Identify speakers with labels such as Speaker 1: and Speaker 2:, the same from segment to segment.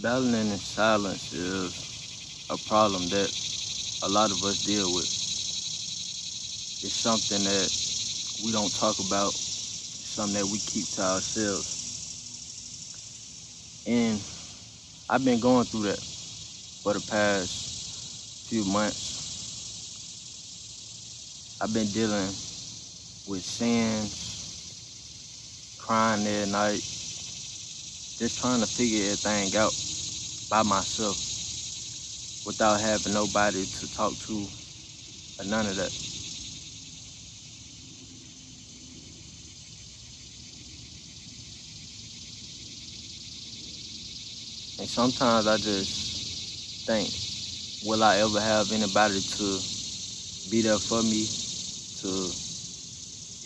Speaker 1: Battling in silence is a problem that a lot of us deal with. It's something that we don't talk about, something that we keep to ourselves. And I've been going through that for the past few months. I've been dealing with sins, crying at night, just trying to figure everything out by myself without having nobody to talk to or none of that. And sometimes I just think, will I ever have anybody to be there for me, to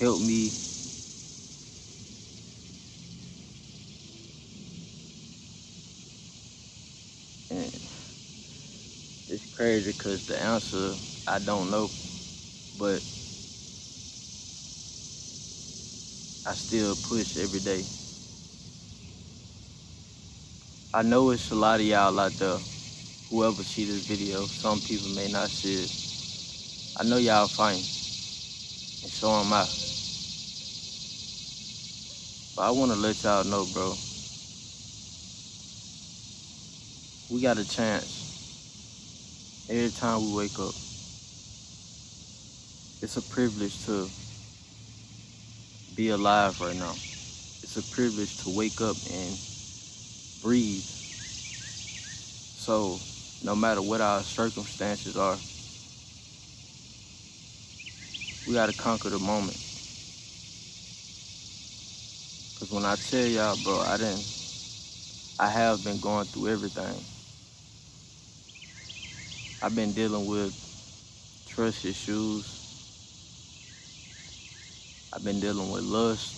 Speaker 1: help me? And it's crazy because the answer I don't know, but I still push every day. I know it's a lot of y'all out there, whoever see this video, some people may not see it. I know y'all fighting, and so am I. But I want to let y'all know, bro, we got a chance every time we wake up. It's a privilege to be alive right now. It's a privilege to wake up and breathe. So no matter what our circumstances are, we gotta conquer the moment. Cause when I tell y'all, bro, I have been going through everything. I've been dealing with trust issues. I've been dealing with lust.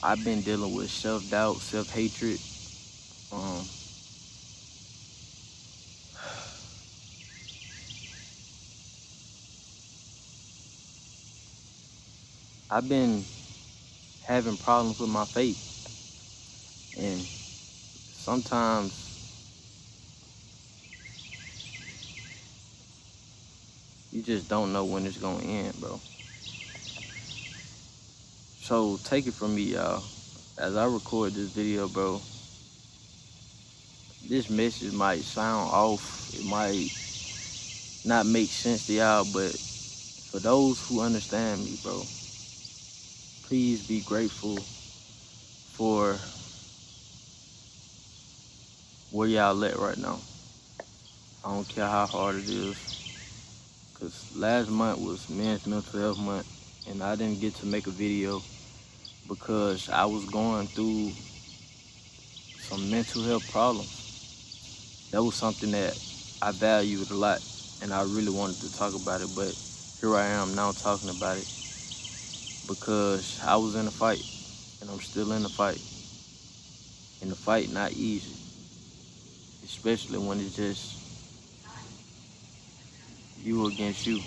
Speaker 1: I've been dealing with self-doubt, self-hatred. Um, I've been having problems with my faith. And sometimes you just don't know when it's gonna end, bro. So take it from me, y'all. As I record this video, bro, this message might sound off. It might not make sense to y'all, but for those who understand me, bro, please be grateful for where y'all at right now. I don't care how hard it is. Cause last month was Men's Mental Health Month, and I didn't get to make a video because I was going through some mental health problems. That was something that I valued a lot, and I really wanted to talk about it, but here I am now talking about it because I was in a fight, and I'm still in the fight. And the fight not easy, especially when it's just you against you.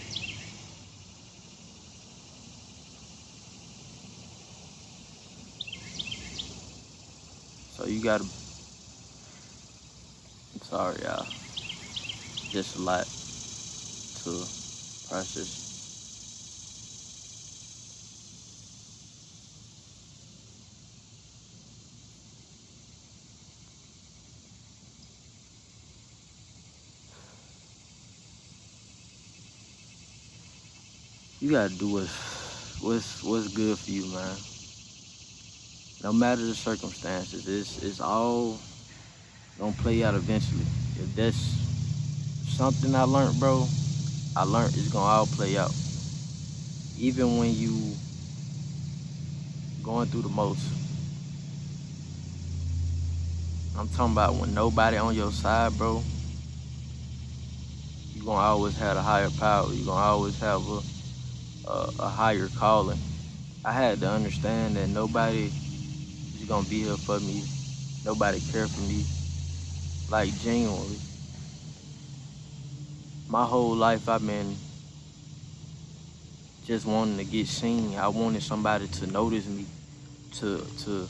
Speaker 1: So you gotta, I'm sorry, y'all, just a lot to process. You gotta do what's good for you, man. No matter the circumstances, it's all gonna play out eventually. If that's something I learned, bro, I learned it's gonna all play out. Even when you going through the most. I'm talking about when nobody on your side, bro, you gonna always have a higher power. You gonna always have a higher calling. I had to understand that nobody is gonna be here for me. Nobody care for me. Like genuinely. My whole life I've been just wanting to get seen. I wanted somebody to notice me, to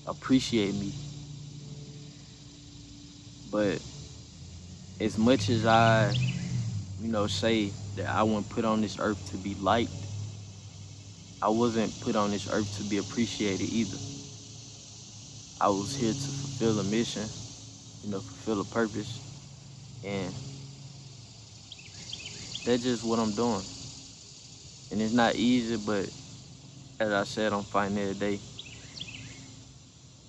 Speaker 1: appreciate me. But as much as I, say that I wasn't put on this earth to be liked, I wasn't put on this earth to be appreciated either. I was here to fulfill a mission, fulfill a purpose, and that's just what I'm doing. And it's not easy, but as I said, I'm fighting every day.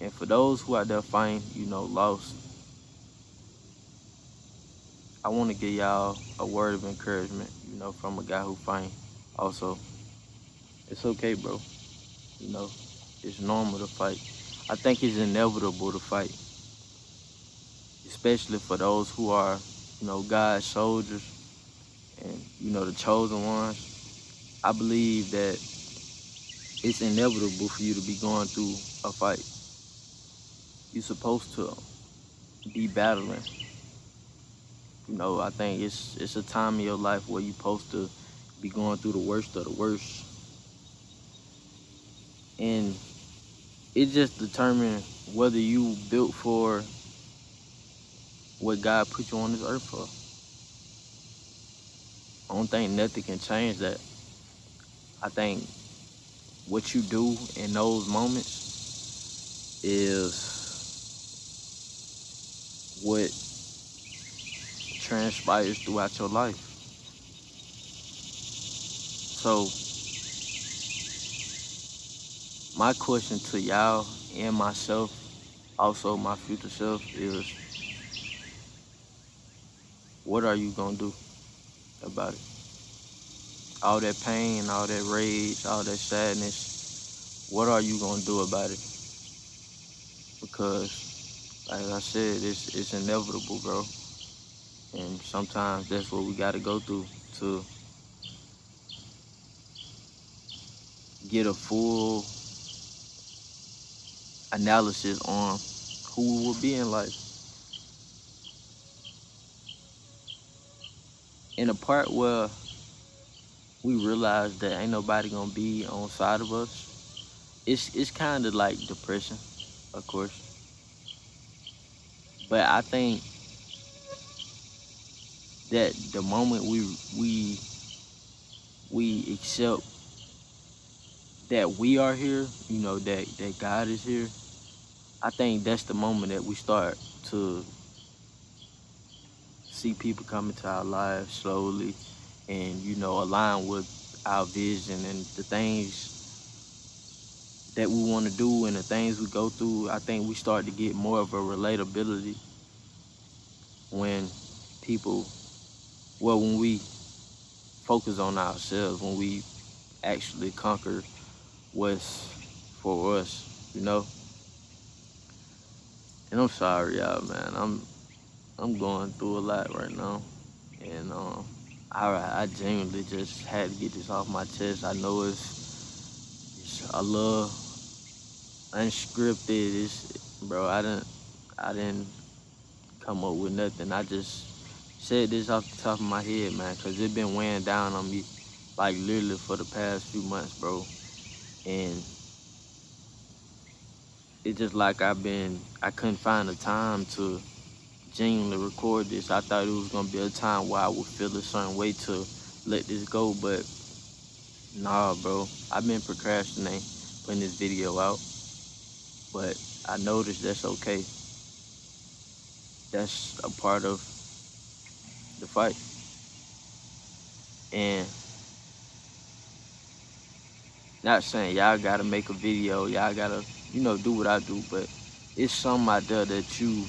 Speaker 1: And for those who out there fighting, lost, I want to give y'all a word of encouragement, from a guy who fighting. Also, it's okay, bro. It's normal to fight. I think it's inevitable to fight, especially for those who are, God's soldiers and, the chosen ones. I believe that it's inevitable for you to be going through a fight. You're supposed to be battling. I think it's a time in your life where you're supposed to be going through the worst of the worst. And it just determines whether you built for what God put you on this earth for. I don't think nothing can change that. I think what you do in those moments is what transpires throughout your life. So my question to y'all and myself, also my future self, is what are you gonna do about it? All that pain, all that rage, all that sadness, what are you gonna do about it? Because, like I said, it's inevitable, bro. And sometimes that's what we gotta go through to get a full analysis on who we will be in life. In the part where we realize that ain't nobody gonna be on side of us, it's kind of like depression, of course. But I think that the moment we accept that we are here, that God is here, I think that's the moment that we start to see people come into our lives slowly and, align with our vision and the things that we want to do and the things we go through. I think we start to get more of a relatability when when we focus on ourselves, when we actually conquer what's for us. And I'm sorry, y'all, man. I'm going through a lot right now, and I genuinely just had to get this off my chest. I know it's a little unscripted. Bro. I didn't come up with nothing. I just said this off the top of my head, man, because it been weighing down on me, like literally for the past few months, bro. And it's just like I couldn't find the time to genuinely record this. I thought it was gonna be a time where I would feel a certain way to let this go, but nah, bro. I've been procrastinating putting this video out, but I noticed that's okay. That's a part of the fight. And not saying y'all gotta make a video, y'all gotta, do what I do, but it's something out there that you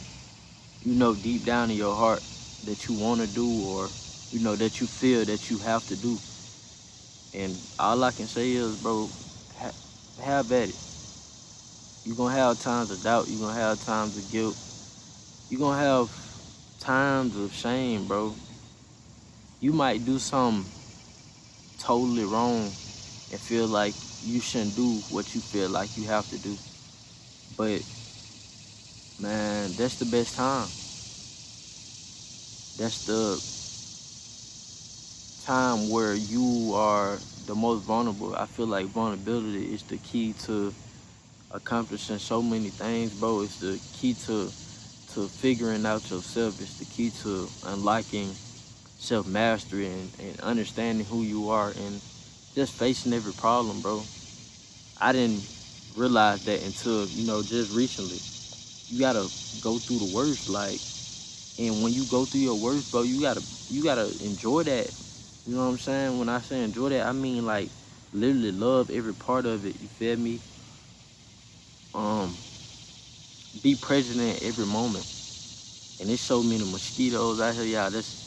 Speaker 1: deep down in your heart that you wanna do, or, that you feel that you have to do. And all I can say is, bro, have at it. You're gonna have times of doubt, you're gonna have times of guilt, you're gonna have times of shame, bro. You might do something totally wrong and feel like you shouldn't do what you feel like you have to do. But man, that's the best time. That's the time where you are the most vulnerable. I feel like vulnerability is the key to accomplishing so many things, bro. It's the key to figuring out yourself. It's the key to unlocking self mastery and understanding who you are and just facing every problem, bro. I didn't realize that until, just recently. You gotta go through the worst, like, and when you go through your worst, bro, you gotta enjoy that. You know what I'm saying? When I say enjoy that, I mean like literally love every part of it. You feel me? Um, be present in every moment. And there's so many mosquitoes out here, y'all. It's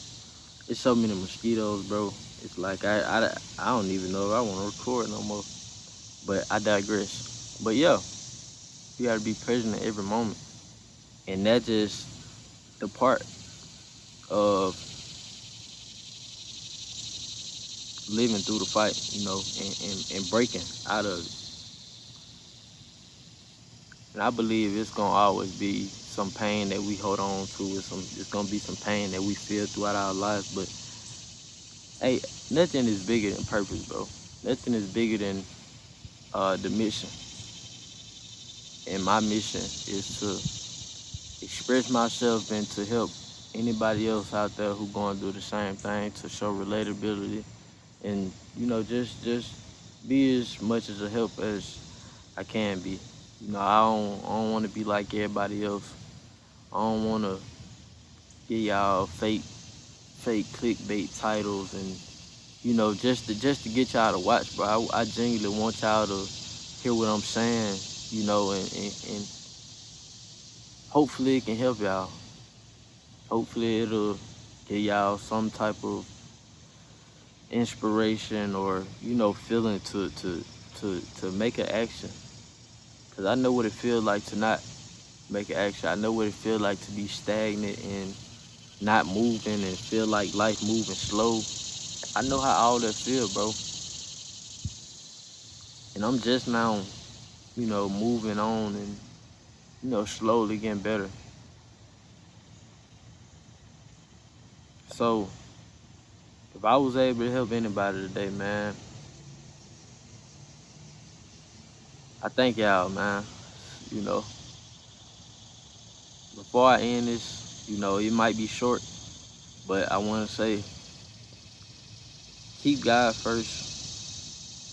Speaker 1: so many mosquitoes, bro. It's like I don't even know if I want to record no more. But I digress. But yeah, you gotta be present in every moment, and that's just the part of living through the fight, and breaking out of it. And I believe it's gonna always be some pain that we hold on to. It's gonna be some pain that we feel throughout our lives. But hey, nothing is bigger than purpose, bro. Nothing is bigger than the mission. And my mission is to express myself and to help anybody else out there who going through the same thing, to show relatability and just be as much as a help as I can be. I don't want to be like everybody else. I don't want to give y'all fake clickbait titles and just to get y'all to watch, bro. I genuinely want y'all to hear what I'm saying, and hopefully it can help y'all. Hopefully it'll give y'all some type of inspiration or feeling to make an action. Cause I know what it feels like to not make an action. I know what it feels like to be stagnant and not moving and feel like life moving slow. I know how all that feel, bro. And I'm just now, moving on and slowly getting better. So if I was able to help anybody today, man, I thank y'all, man. You know, before I end this, it might be short, but I want to say keep God first.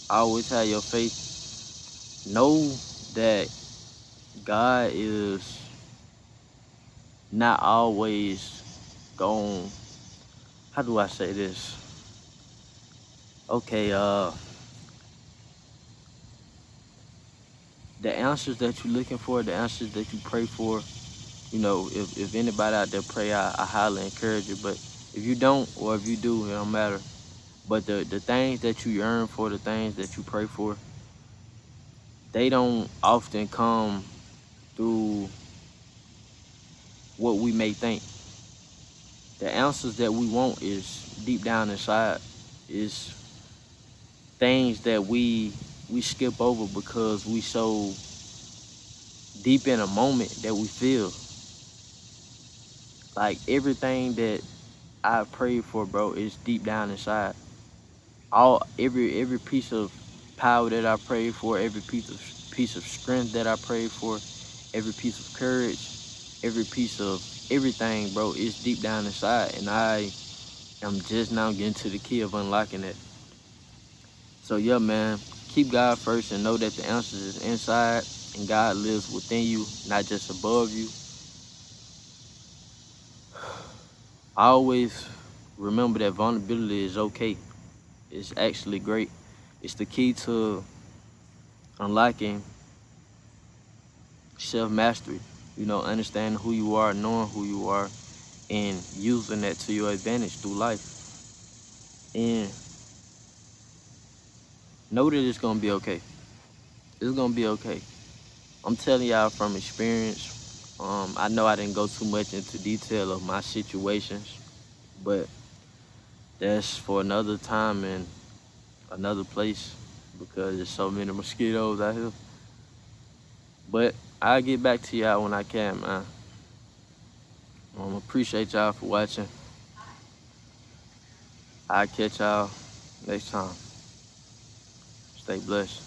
Speaker 1: Always have your faith. Know that God is not always going. How do I say this? Okay, the answers that you're looking for, the answers that you pray for, if anybody out there pray, I highly encourage you. But if you don't, or if you do, it don't matter. But the things that you yearn for, the things that you pray for, they don't often come through what we may think. The answers that we want is deep down inside. Is things that we skip over because we so deep in a moment that we feel like everything that I prayed for, bro, is deep down inside. Every piece of power that I prayed for, every piece of strength that I prayed for, every piece of courage, every piece of everything, bro, is deep down inside, and I am just now getting to the key of unlocking it. So yeah, man, keep God first and know that the answer is inside, and God lives within you, not just above you. I always remember that vulnerability is okay. It's actually great. It's the key to unlocking self-mastery, understanding who you are, knowing who you are, and using that to your advantage through life. And know that it's gonna be okay. It's gonna be okay. I'm telling y'all from experience. I know I didn't go too much into detail of my situations, but that's for another time and another place because there's so many mosquitoes out here. But I'll get back to y'all when I can, man. Appreciate y'all for watching. I'll catch y'all next time. Stay blessed.